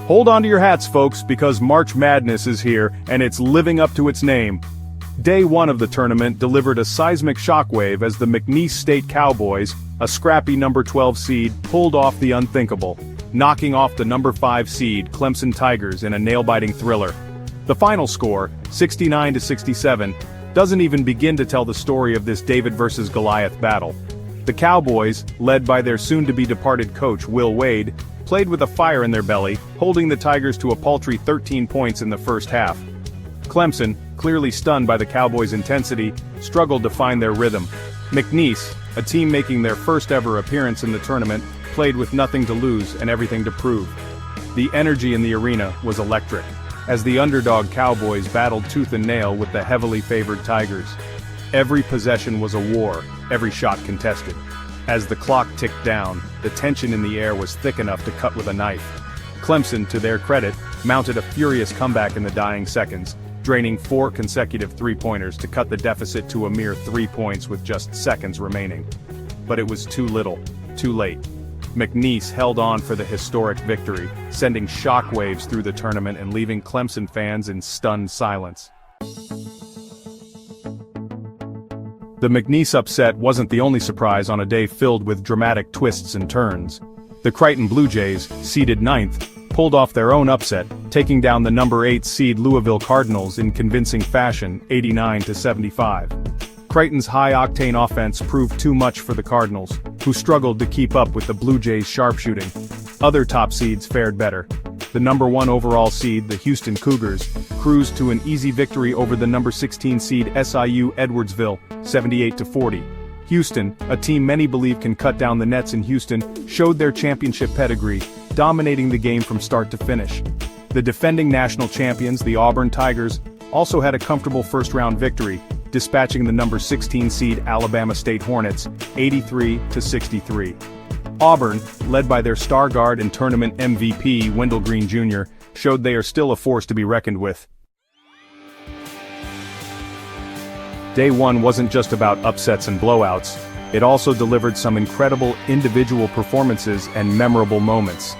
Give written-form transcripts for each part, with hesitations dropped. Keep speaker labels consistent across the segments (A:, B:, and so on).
A: Hold on to your hats, folks, because March Madness is here, and it's living up to its name. Day 1 of the tournament delivered a seismic shockwave as the McNeese State Cowboys, a scrappy number 12 seed, pulled off the unthinkable, knocking off the number 5 seed Clemson Tigers in a nail-biting thriller. The final score, 69-67, doesn't even begin to tell the story of this David versus Goliath battle. The Cowboys, led by their soon-to-be-departed coach Will Wade, played with a fire in their belly, holding the Tigers to a paltry 13 points in the first half. Clemson, clearly stunned by the Cowboys' intensity, struggled to find their rhythm. McNeese, a team making their first-ever appearance in the tournament, played with nothing to lose and everything to prove. The energy in the arena was electric, as the underdog Cowboys battled tooth and nail with the heavily favored Tigers. Every possession was a war, every shot contested. As the clock ticked down, the tension in the air was thick enough to cut with a knife. Clemson, to their credit, mounted a furious comeback in the dying seconds, draining 4 consecutive three-pointers to cut the deficit to a mere 3 points with just seconds remaining. But it was too little, too late. McNeese held on for the historic victory, sending shockwaves through the tournament and leaving Clemson fans in stunned silence. The McNeese upset wasn't the only surprise on a day filled with dramatic twists and turns. The Creighton Blue Jays, seeded 9th, pulled off their own upset, taking down the number 8 seed Louisville Cardinals in convincing fashion, 89-75. Creighton's high-octane offense proved too much for the Cardinals, who struggled to keep up with the Blue Jays' sharpshooting. Other top seeds fared better. The number 1 overall seed, the Houston Cougars, cruised to an easy victory over the number 16 seed SIU Edwardsville, 78-40. Houston, a team many believe can cut down the nets in Houston, showed their championship pedigree, dominating the game from start to finish. The defending national champions, the Auburn Tigers, also had a comfortable first-round victory, dispatching the number 16 seed Alabama State Hornets, 83-63. Auburn, led by their star guard and tournament MVP Wendell Green Jr., showed they are still a force to be reckoned with. Day 1 wasn't just about upsets and blowouts, it also delivered some incredible individual performances and memorable moments.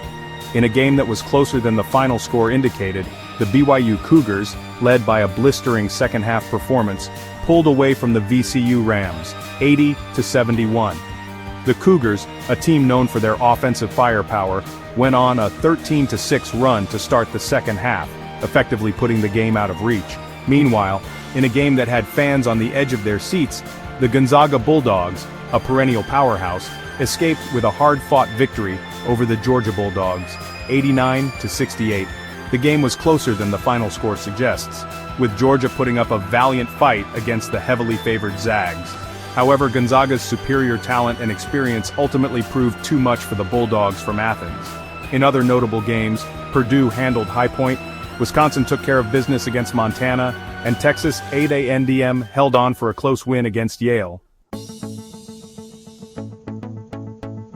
A: In a game that was closer than the final score indicated, the BYU Cougars, led by a blistering second-half performance, pulled away from the VCU Rams, 80-71. The Cougars, a team known for their offensive firepower, went on a 13-6 run to start the second half, effectively putting the game out of reach. Meanwhile, in a game that had fans on the edge of their seats, the Gonzaga Bulldogs, a perennial powerhouse, escaped with a hard-fought victory over the Georgia Bulldogs, 89-68. The game was closer than the final score suggests, with Georgia putting up a valiant fight against the heavily favored Zags. However, Gonzaga's superior talent and experience ultimately proved too much for the Bulldogs from Athens. In other notable games, Purdue handled High Point, Wisconsin took care of business against Montana, and Texas A&M held on for a close win against Yale.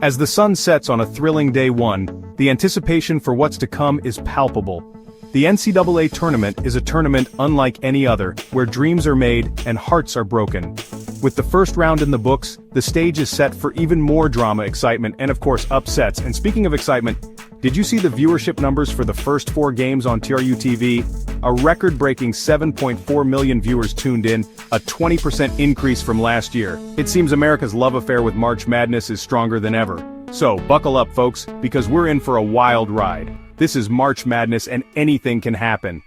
A: As the sun sets on a thrilling Day 1, the anticipation for what's to come is palpable. The NCAA Tournament is a tournament unlike any other, where dreams are made and hearts are broken. With the first round in the books, the stage is set for even more drama, excitement, and of course upsets. And speaking of excitement, did you see the viewership numbers for the first 4 games on TRU TV? A record-breaking 7.4 million viewers tuned in, a 20% increase from last year. It seems America's love affair with March Madness is stronger than ever. So, buckle up folks, because we're in for a wild ride. This is March Madness and anything can happen.